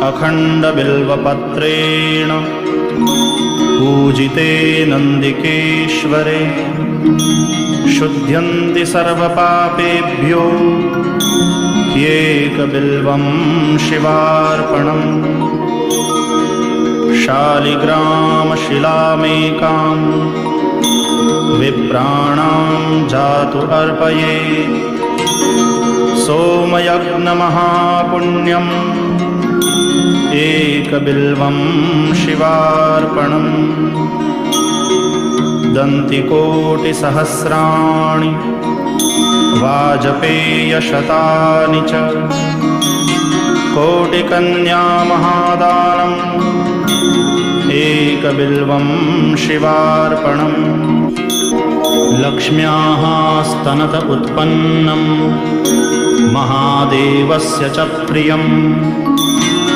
अखण्डबिल्वपत्रेण पूजिते नन्दिकेश्वरे शुध्यन्ति सर्वपापेभ्यो ह्येकबिल्वं शिवार्पणम्। शालिग्रामशिलामेकां विप्राणां जातु अर्पयेत् सोमयज्ञमहापुण्यम् एकबिल्वं शिवार्पणम्। दन्तिकोटिसहस्राणि वाजपेयशतानि च कोटिकन्यामहादानम् एकबिल्वं शिवार्पणम्। लक्ष्म्याः स्तनत उत्पन्नं महादेवस्य च प्रियम्